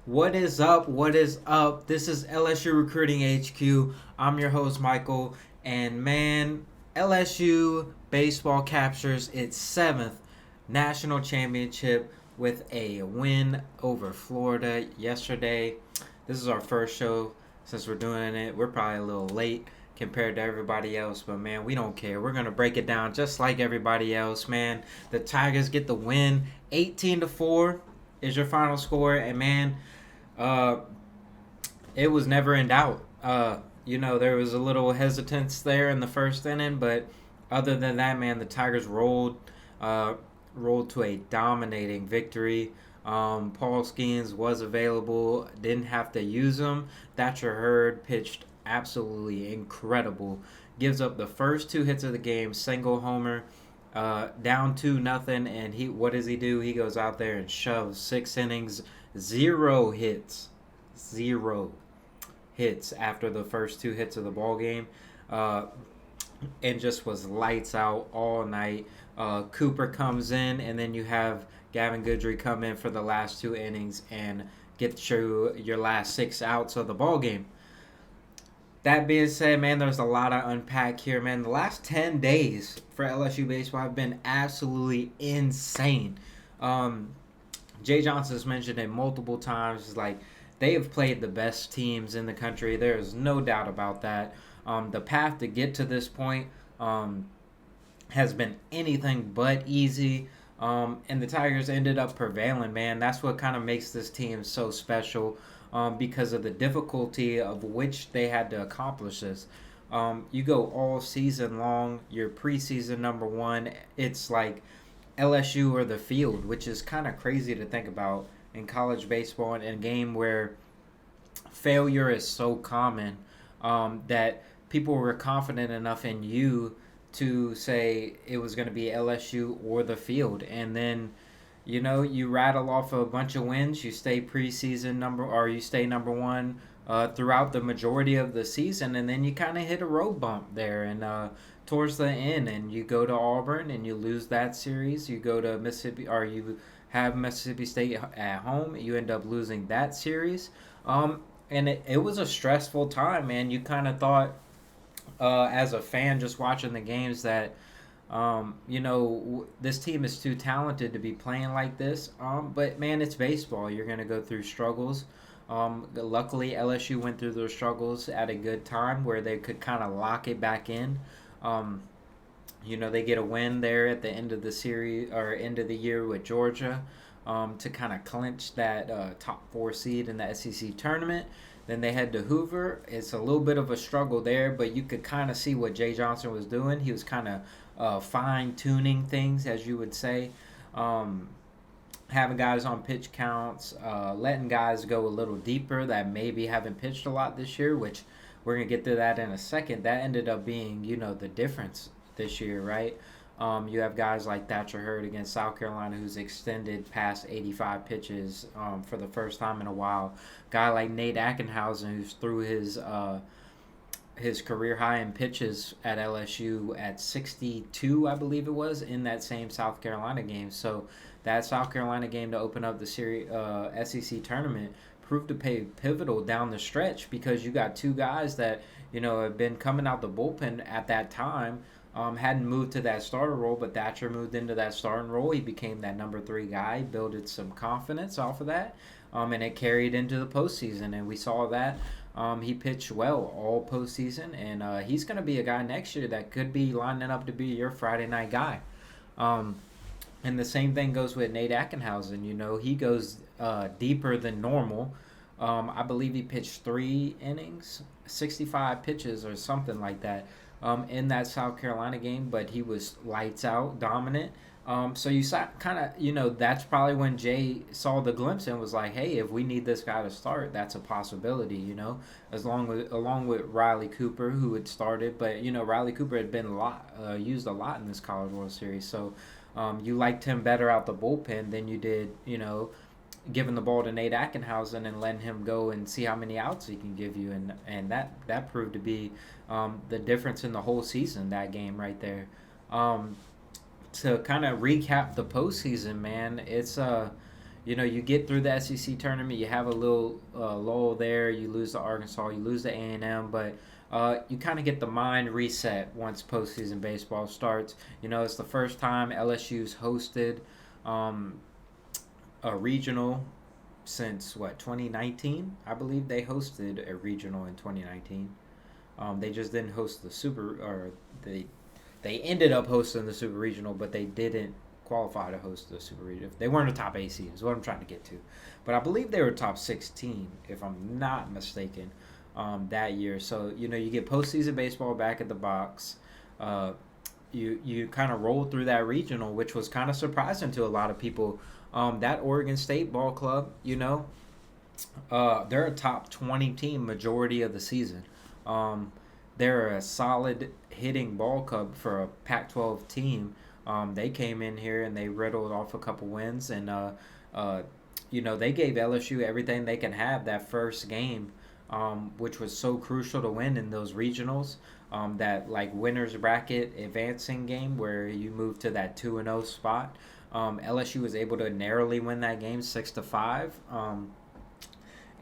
What is up? What is up? This is LSU Recruiting HQ. I'm your host, Michael. And man, LSU Baseball captures its seventh national championship with a win over Florida yesterday. This is our first show since we're doing it. We're probably a little late compared to everybody else, but man, we don't care. We're going to break it down just like everybody else, man. The Tigers get the win 18-4 is your final score, and man, uh, it was never in doubt. There was a little hesitance there in the first inning, but other than that, man, the Tigers uh, rolled to a dominating victory. Paul Skeens was available, didn't have to use him. Thatcher Hurd pitched absolutely incredible. Gives up the first two hits of the game, single homer, down 2-0, and what does he do? He goes out there and shoves 6 innings, zero hits, zero hits after the first two hits of the ball game, uh, and just was lights out all night. Cooper comes in, and then you have Gavin Goodry come in for the last 2 innings and get your last 6 outs of the ball game. That being said, man, there's a lot to unpack here, man. The last 10 days for LSU baseball have been absolutely insane. Um, Jay Johnson's mentioned it multiple times. Like, they have played the best teams in the country. There is no doubt about that. The path to get to this point has been anything but easy. And the Tigers ended up prevailing, man. That's what kind of makes this team so special, because of the difficulty of which they had to accomplish this. You go all season long, your preseason number one, it's like LSU or the field, which is kind of crazy to think about in college baseball, in a game where failure is so common, that people were confident enough in you to say it was going to be LSU or the field. And then, you rattle off a bunch of wins, you stay you stay number one throughout the majority of the season, and then you kind of hit a road bump there. And towards the end, and you go to Auburn and you lose that series. You go to Mississippi, or you have Mississippi State at home. You end up losing that series. And it was a stressful time, man. You kind of thought, as a fan just watching the games, that this team is too talented to be playing like this. But man, it's baseball. You're gonna go through struggles. Luckily, LSU went through those struggles at a good time where they could kind of lock it back in. Um, they get a win there at the end of the series or end of the year with Georgia, to kind of clinch that top 4 seed in the SEC tournament. Then they head to Hoover. It's a little bit of a struggle there, but you could kind of see what Jay Johnson was doing. He was kind of fine tuning things, as you would say, having guys on pitch counts, letting guys go a little deeper that maybe haven't pitched a lot this year, which we're going to get to that in a second. That ended up being, the difference this year, right? You have guys like Thatcher Hurd against South Carolina, who's extended past 85 pitches for the first time in a while. Guy like Nate Ackenhausen, who's threw his career high in pitches at LSU at 62, I believe it was, in that same South Carolina game. So that South Carolina game to open up the series, SEC tournament proved to be pivotal down the stretch, because you got two guys that have been coming out the bullpen at that time. Hadn't moved to that starter role, but Thatcher moved into that starting role. He became that number 3 guy, built some confidence off of that, and it carried into the postseason, and we saw that. He pitched well all postseason, and he's going to be a guy next year that could be lining up to be your Friday night guy. And the same thing goes with Nate Ackenhausen. He goes deeper than normal. I believe he pitched 3 innings, 65 pitches or something like that, in that South Carolina game, but he was lights out, dominant. So you saw kind of, that's probably when Jay saw the glimpse and was like, hey, if we need this guy to start, that's a possibility, along with Riley Cooper, who had started. But, Riley Cooper had been used a lot in this College World Series. So you liked him better out the bullpen than you did, giving the ball to Nate Ackenhausen and letting him go and see how many outs he can give you. And that proved to be the difference in the whole season, that game right there. To kind of recap the postseason, man, you get through the SEC tournament, you have a little lull there, you lose to Arkansas, you lose to A&M, but you kind of get the mind reset once postseason baseball starts. It's the first time LSU's hosted um, a regional since what, 2019? I believe they hosted a regional in 2019. They just didn't host the super, or they ended up hosting the super regional, but they didn't qualify to host the super regional. They weren't a top 8 seed, is what I'm trying to get to. But I believe they were top 16, if I'm not mistaken, that year. So you get postseason baseball back at the box. You kind of rolled through that regional, which was kind of surprising to a lot of people. That Oregon State ball club, they're a top 20 team majority of the season. They're a solid hitting ball club for a Pac-12 team. They came in here and they riddled off a couple wins, and they gave LSU everything they can have that first game, which was so crucial to win in those regionals. That like winners bracket advancing game where you move to that 2-0 spot. LSU was able to narrowly win that game 6-5.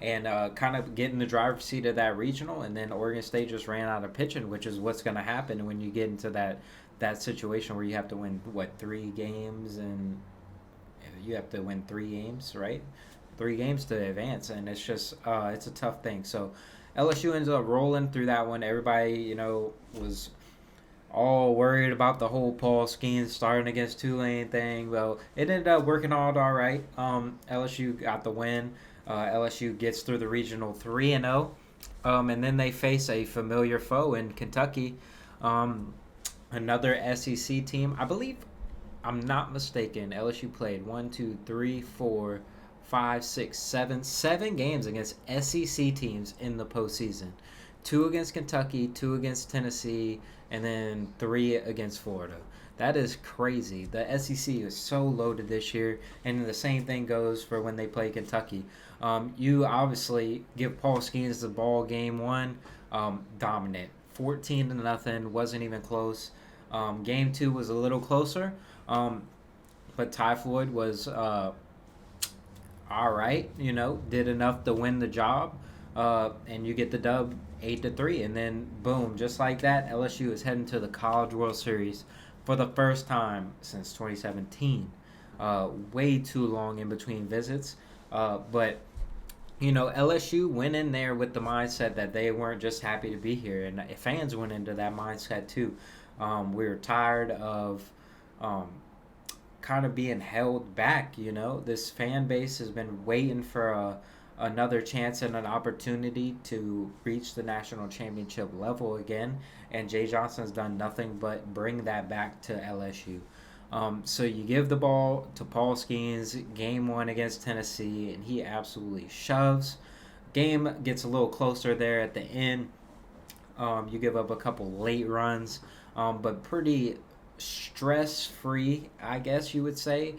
And kind of get in the driver's seat of that regional, and then Oregon State just ran out of pitching, which is what's going to happen when you get into that situation where you have to win 3 games, and you have to win 3 games, right? 3 games to advance, and it's just it's a tough thing. So LSU ends up rolling through that one. Everybody was all worried about the whole Paul Skeens starting against Tulane thing. Well, it ended up working out all right. LSU got the win. LSU gets through the regional 3-0, and then they face a familiar foe in Kentucky, another SEC team. I believe, I'm not mistaken, LSU played 7 games against SEC teams in the postseason. 2 against Kentucky, 2 against Tennessee, and then 3 against Florida. That is crazy. The SEC is so loaded this year, and the same thing goes for when they play Kentucky. You obviously give Paul Skeens the ball game 1, dominant, 14-0, wasn't even close. Game 2 was a little closer, but Ty Floyd was all right. Did enough to win the job, and you get the dub 8-3, and then boom, just like that, LSU is heading to the College World Series for the first time since 2017. Way too long in between visits. But LSU went in there with the mindset that they weren't just happy to be here, and fans went into that mindset too. We were tired of kind of being held back. This fan base has been waiting for another chance and an opportunity to reach the national championship level again, and Jay Johnson's done nothing but bring that back to LSU. So you give the ball to Paul Skeens, game 1 against Tennessee, and he absolutely shoves. Game gets a little closer there at the end. You give up a couple late runs, but pretty stress-free, I guess you would say,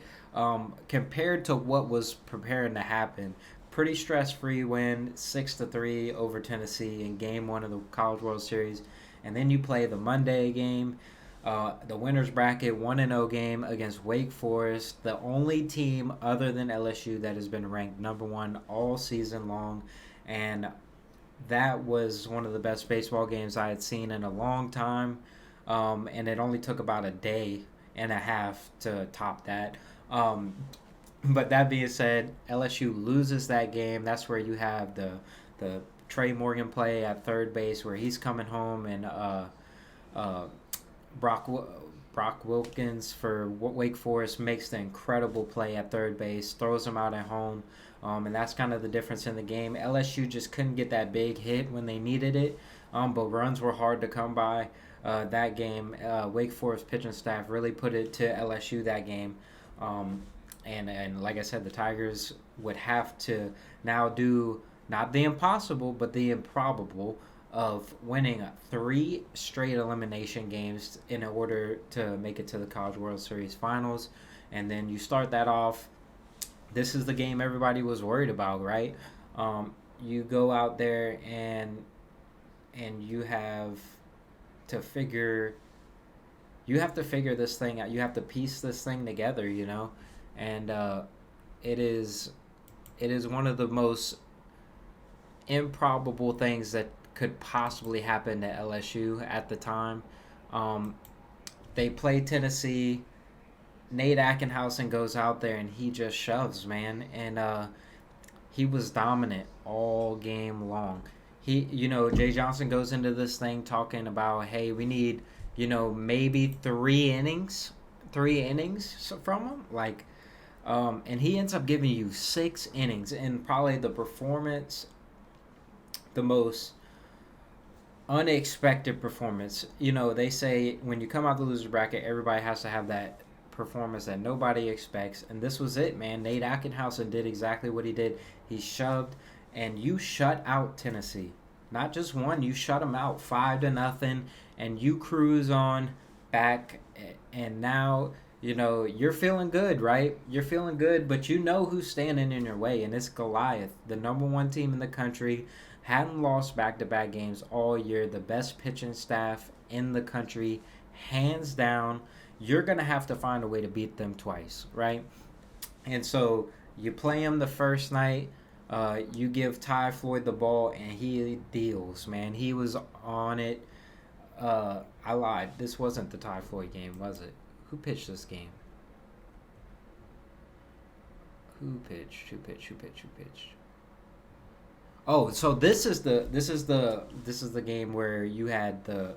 compared to what was preparing to happen. Pretty stress-free win, 6-3 over Tennessee in game 1 of the College World Series. And then you play the Monday game, the winners bracket 1-0 game against Wake Forest, the only team other than LSU that has been ranked number 1 all season long. And that was one of the best baseball games I had seen in a long time. And it only took about a day and a half to top that. But that being said, LSU loses that game. That's where you have the Trey Morgan play at third base, where he's coming home, and Brock Wilkins for Wake Forest makes the incredible play at third base, throws him out at home, and that's kind of the difference in the game. LSU just couldn't get that big hit when they needed it, but runs were hard to come by that game. Wake Forest pitching staff really put it to LSU that game. And like I said, the Tigers would have to now do not the impossible, but the improbable of winning 3 straight elimination games in order to make it to the College World Series Finals. And then you start that off. This is the game everybody was worried about, right? You go out there and you have to figure this thing out. You have to piece this thing together, and it is one of the most improbable things that could possibly happen to LSU at the time. Um, they play Tennessee. Nate Ackenhausen goes out there and he just shoves, man, and he was dominant all game long. Jay Johnson goes into this thing talking about, hey, we need, maybe three innings from him, and he ends up giving you 6 innings, and probably the most unexpected performance. They say when you come out the loser bracket, everybody has to have that performance that nobody expects, and this was it, man. Nate Ackenhausen did exactly what he did. He shoved, and you shut out Tennessee. Not just one, you shut them out 5-0, and you cruise on back, and now you're feeling good, right? You're feeling good, but you know who's standing in your way, and it's Goliath, the number one team in the country. Hadn't lost back-to-back games all year. The best pitching staff in the country, hands down. You're going to have to find a way to beat them twice, right? And so you play him the first night. You give Ty Floyd the ball, and he deals, man. He was on it. I lied. This wasn't the Ty Floyd game, was it? Who pitched this game? Who pitched? Oh, so this is the game where you had the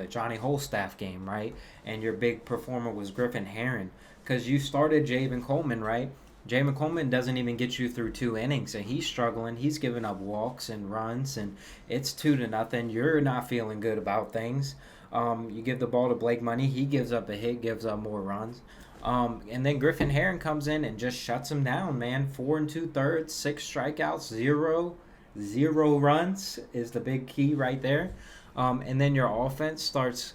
Johnny Holstaff game, right? And your big performer was Griffin Herron, because you started Javen Coleman, right? Javen Coleman doesn't even get you through 2 innings, and he's struggling. He's giving up walks and runs, and it's 2-0. You're not feeling good about things. You give the ball to Blake Money. He gives up a hit, gives up more runs. And then Griffin Herron comes in and just shuts him down, man. 4 2/3, 6 strikeouts, zero runs is the big key right there. And then your offense starts,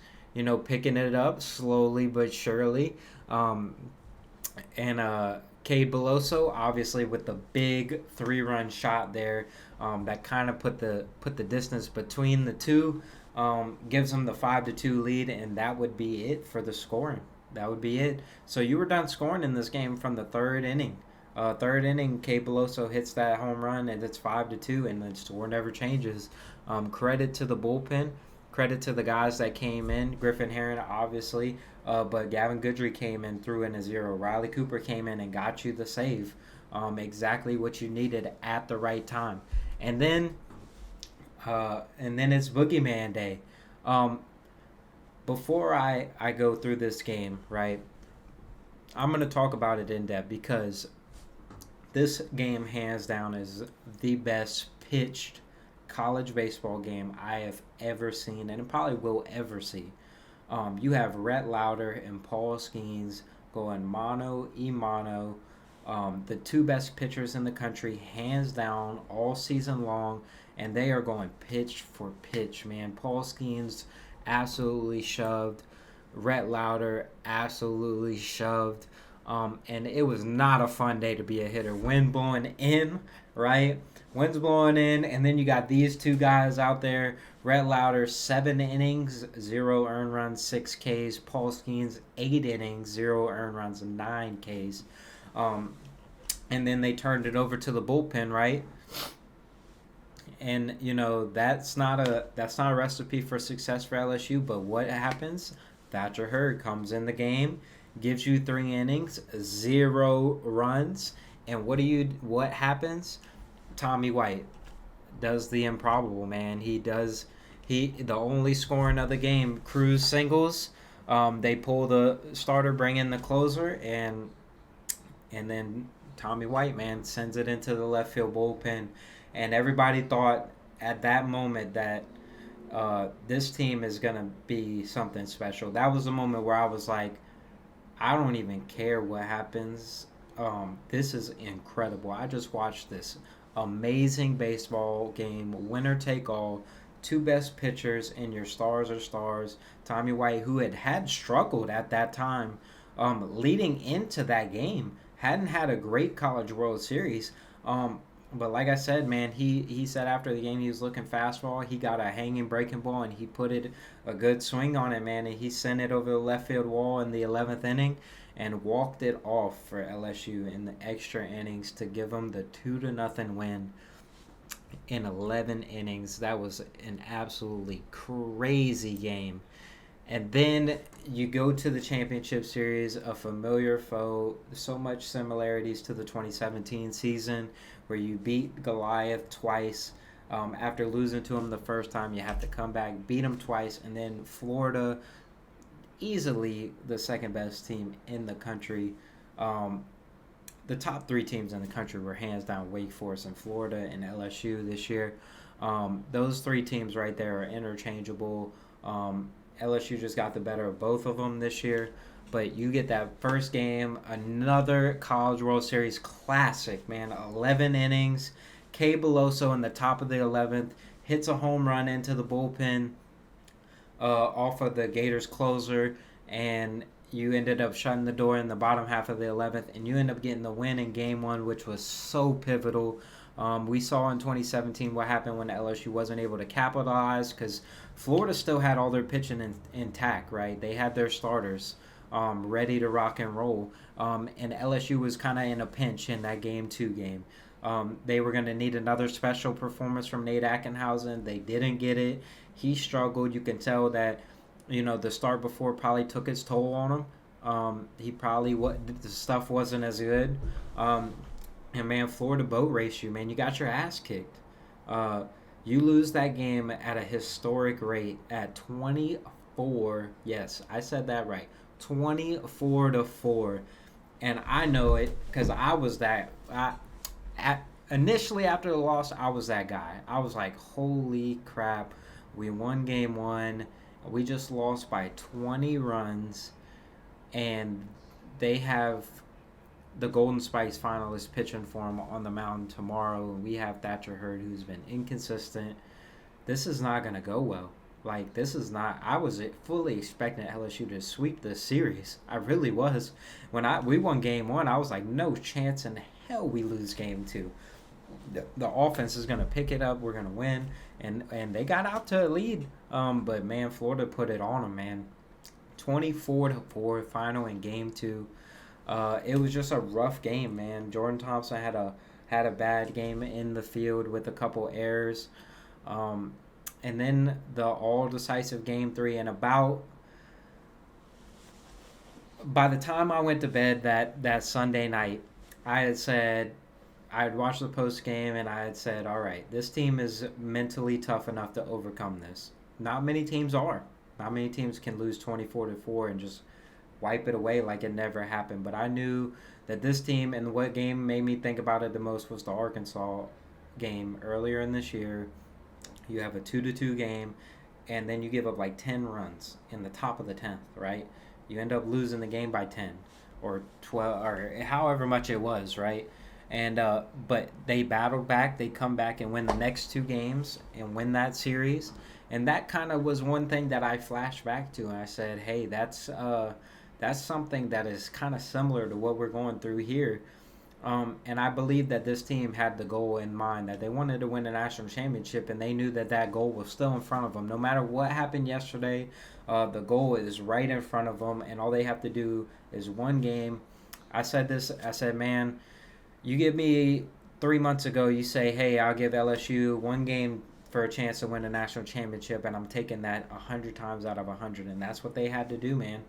picking it up slowly but surely. And Cade Beloso, obviously, with the big 3-run shot there, that kind of put the distance between the two, gives them the 5-2 lead, and that would be it for the scoring. That would be it. So you were done scoring in this game from the third inning. Third inning, Cade Beloso hits that home run, and it's 5-2, and the score never changes. Credit to the bullpen. Credit to the guys that came in. Griffin Herron, obviously, but Gavin Goodry came in, threw in a 0. Riley Cooper came in and got you the save. Exactly what you needed at the right time. And then it's Boogeyman Day. Before I go through this game, right, I'm going to talk about it in depth, because this game, hands down, is the best pitched college baseball game I have ever seen, and probably will ever see. You have Rhett Lauder and Paul Skeens going mano a mano. The two best pitchers in the country, hands down, all season long, and they are going pitch for pitch, man. Paul Skeens absolutely shoved. Rhett Lauder absolutely shoved. And it was not a fun day to be a hitter. Wind blowing in, right? Wind's blowing in, and then you got these two guys out there. Rhett Lauder, 7 innings, 0 earned runs, 6 Ks. Paul Skeens, 8 innings, 0 earned runs, 9 Ks. And then they turned it over to the bullpen, right? And that's not a recipe for success for LSU. But what happens? Thatcher Hurd comes in the game, gives you 3 innings, 0 runs, and what happens? Tommy White does the improbable, man. The only scoring of the game, Cruz singles. They pull the starter, bring in the closer, and then Tommy White, man, sends it into the left field bullpen. And everybody thought at that moment that this team is going to be something special. That was the moment where I was like, I don't even care what happens. This is incredible. I just watched this amazing baseball game, winner take all. 2 best pitchers, and your stars are stars. Tommy White, who had struggled at that time, leading into that game, hadn't had a great College World Series. But like I said, man, he said after the game he was looking fastball. He got a hanging breaking ball, and he put it a good swing on it, man. And he sent it over the left field wall in the 11th inning. and walked it off for LSU in the extra innings to give them the 2-0 win in 11 innings. That was an absolutely crazy game. And then you go to the championship series, a familiar foe, so much similarities to the 2017 season where you beat Goliath twice. After losing to him the first time, you have to come back, beat him twice, and then Florida, easily the second best team in the country. The top three teams in the country were hands down Wake Forest and Florida and LSU this year. Those three teams right there are interchangeable. LSU just got the better of both of them this year. But you get that first game, another College World Series classic, man. 11 innings. Kay Beloso in the top of the 11th hits a home run into the bullpen off of the Gators closer, and you ended up shutting the door in the bottom half of the 11th, and you end up getting the win in Game 1, which was so pivotal. We saw in 2017 what happened when LSU wasn't able to capitalize because Florida still had all their pitching intact, right? They had their starters ready to rock and roll, and LSU was kind of in a pinch in that Game 2 game. They were going to need another special performance from Nate Ackenhausen. They didn't get it. He struggled. You can tell that, the start before probably took its toll on him. He probably, the stuff wasn't as good. And, man, Florida boat raced you, man. You got your ass kicked. You lose that game at a historic rate at 24. Yes, I said that right. 24-4. And I know it because I was that. Initially after the loss, I was that guy. I was like, holy crap, we won Game 1. We just lost by 20 runs, and they have the Golden Spikes finalists pitching for them on the mound tomorrow. We have Thatcher Hurd, who's been inconsistent. This is not going to go well. This is not. I was fully expecting LSU to sweep this series. I really was. When we won Game 1, I was like, no chance in hell we lose Game 2. The offense is going to pick it up. We're going to win. And they got out to a lead. But, man, Florida put it on them, man. 24-4 final in Game 2. It was just a rough game, man. Jordan Thompson had a bad game in the field with a couple errors. And then the all-decisive Game 3. And by the time I went to bed that Sunday night, I had watched the post game and I had said, all right, this team is mentally tough enough to overcome this. Not many teams are. Not many teams can lose 24-4 and just wipe it away like it never happened. But I knew that this team, and what game made me think about it the most was the Arkansas game earlier in this year. You have a 2-2 game, and then you give up 10 runs in the top of the 10th, right? You end up losing the game by 10 or 12 or however much it was, right? And but they battled back. They come back and win the next 2 games and win that series. And that kind of was one thing that I flashed back to, and I said, hey, that's something that is kind of similar to what we're going through here. And I believe that this team had the goal in mind, that they wanted to win a national championship, and they knew that goal was still in front of them. No matter what happened yesterday, the goal is right in front of them, and all they have to do is one game. I said, man, you give me 3 months ago, you say, hey, I'll give LSU one game for a chance to win a national championship, and I'm taking that 100 times out of 100, and that's what they had to do, man.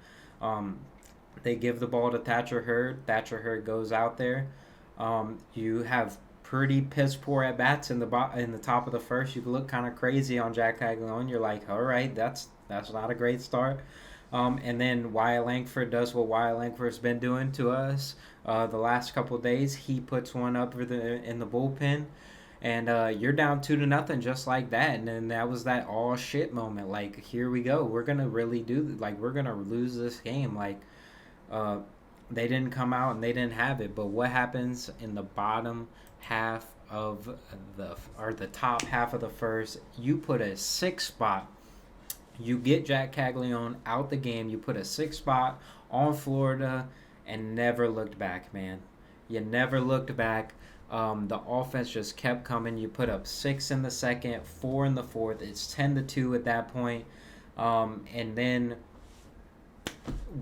They give the ball to Thatcher Hurd. Thatcher Hurd goes out there. You have pretty piss poor at bats in the top of the first. You look kind of crazy on Jack Caglione. You're like, all right, that's not a great start. And then Wyatt Langford does what Wyatt Langford's been doing to us the last couple of days. He puts one up in the bullpen, and you're down 2-0 just like that. And then that was that all shit moment. Here we go. We're gonna really we're gonna lose this game. They didn't come out and they didn't have it. But what happens in the bottom half of the top half of the first? You put a 6 spot. You get Jack Caglione out the game. You put a 6 spot on Florida and never looked back, man. You never looked back. The offense just kept coming. You put up 6 in the second, 4 in the fourth. It's 10-2 at that point. And then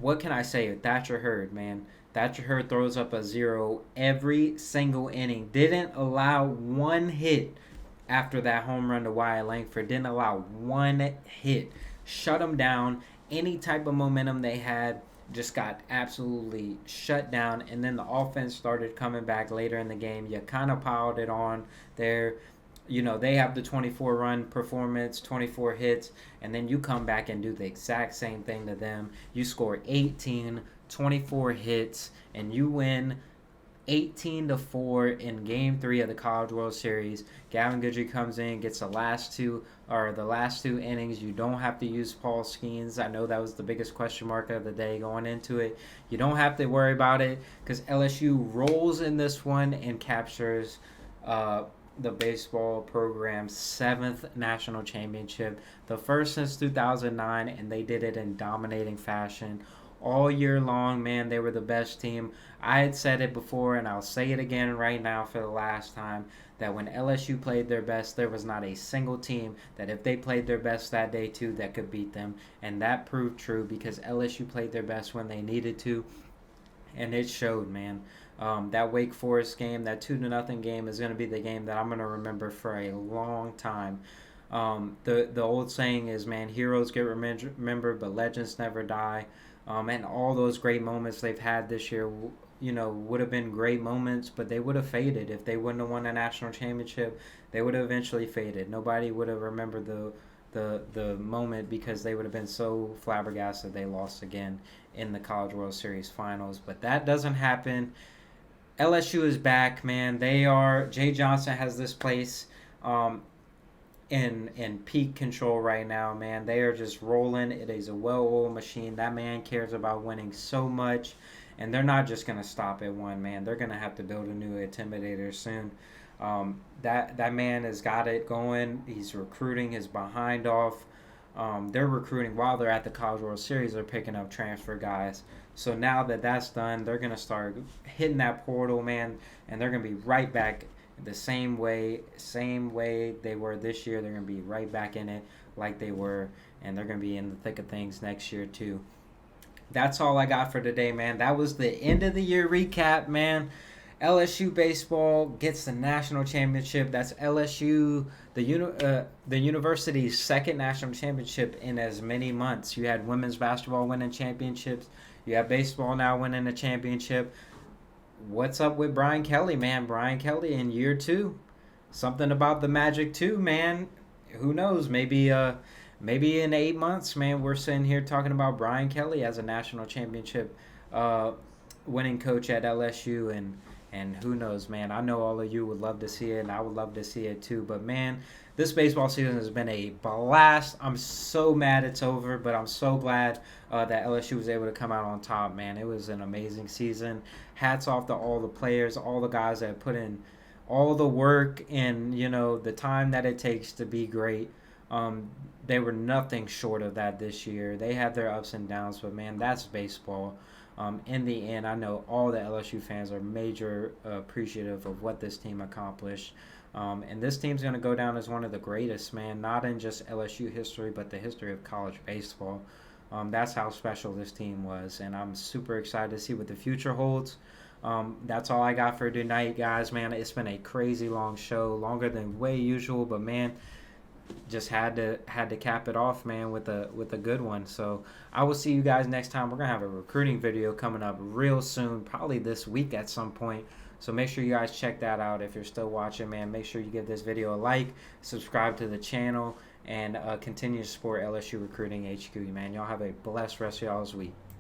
What can I say? Thatcher Hurd, man. Thatcher Hurd throws up a zero every single inning. Didn't allow one hit after that home run to Wyatt Langford. Didn't allow one hit. Shut them down. Any type of momentum they had just got absolutely shut down. And then the offense started coming back later in the game. You kind of piled it on there. They have the 24 run performance, 24 hits, and then you come back and do the exact same thing to them. You score 18, 24 hits, and you win 18-4 in Game 3 of the College World Series. Gavin Guidry comes in, gets the last two innings. You don't have to use Paul Skeens. I know that was the biggest question mark of the day going into it. You don't have to worry about it because LSU rolls in this one and captures the baseball program's 7th national championship, the first since 2009, and they did it in dominating fashion all year long. Man, they were the best team. I had said it before, and I'll say it again right now for the last time, that when LSU played their best, there was not a single team that if they played their best that day too that could beat them, and that proved true because LSU played their best when they needed to, and it showed, man. That Wake Forest game, that 2-0 game, is going to be the game that I'm going to remember for a long time. The old saying is, man, heroes get remembered, but legends never die. And all those great moments they've had this year, would have been great moments, but they would have faded if they wouldn't have won a national championship. They would have eventually faded. Nobody would have remembered the moment because they would have been so flabbergasted they lost again in the College World Series finals. But that doesn't happen. LSU is back, man. They are. Jay Johnson has this place in peak control right now, man. They are just rolling. It is a well-oiled machine. That man cares about winning so much, and they're not just gonna stop at one, man. They're gonna have to build a new intimidator soon. That man has got it going. He's recruiting his behind off. They're recruiting while they're at the College World Series. They're picking up transfer guys. So now that that's done, they're gonna start hitting that portal, man, and they're gonna be right back the same way they were this year. They're gonna be right back in it like they were, and they're gonna be in the thick of things next year too. That's all I got for today, man. That was the end of the year recap, man. LSU baseball gets the national championship. That's LSU, the university's second national championship in as many months. You had women's basketball winning championships. You have baseball now winning a championship. What's up with Brian Kelly, man? Brian Kelly in year 2. Something about the Magic too, man. Who knows? Maybe in 8 months, man, we're sitting here talking about Brian Kelly as a national championship winning coach at LSU, and who knows, man. I know all of you would love to see it, and I would love to see it too. But man, this baseball season has been a blast. I'm so mad it's over, but I'm so glad that LSU was able to come out on top, man. It was an amazing season. Hats off to all the players, all the guys that put in all the work and, the time that it takes to be great. They were nothing short of that this year. They had their ups and downs, but, man, that's baseball. In the end, I know all the LSU fans are major appreciative of what this team accomplished. And this team's going to go down as one of the greatest, man, not in just LSU history, but the history of college baseball. That's how special this team was, and I'm super excited to see what the future holds. That's all I got for tonight, guys, man. It's been a crazy long show, longer than way usual, but, man, just had to cap it off, man, with a good one. So I will see you guys next time. We're gonna have a recruiting video coming up real soon, probably this week at some point. So make sure you guys check that out. If you're still watching, man, make sure you give this video a like, subscribe to the channel, and continue to support LSU Recruiting HQ, man. Y'all have a blessed rest of y'all's week.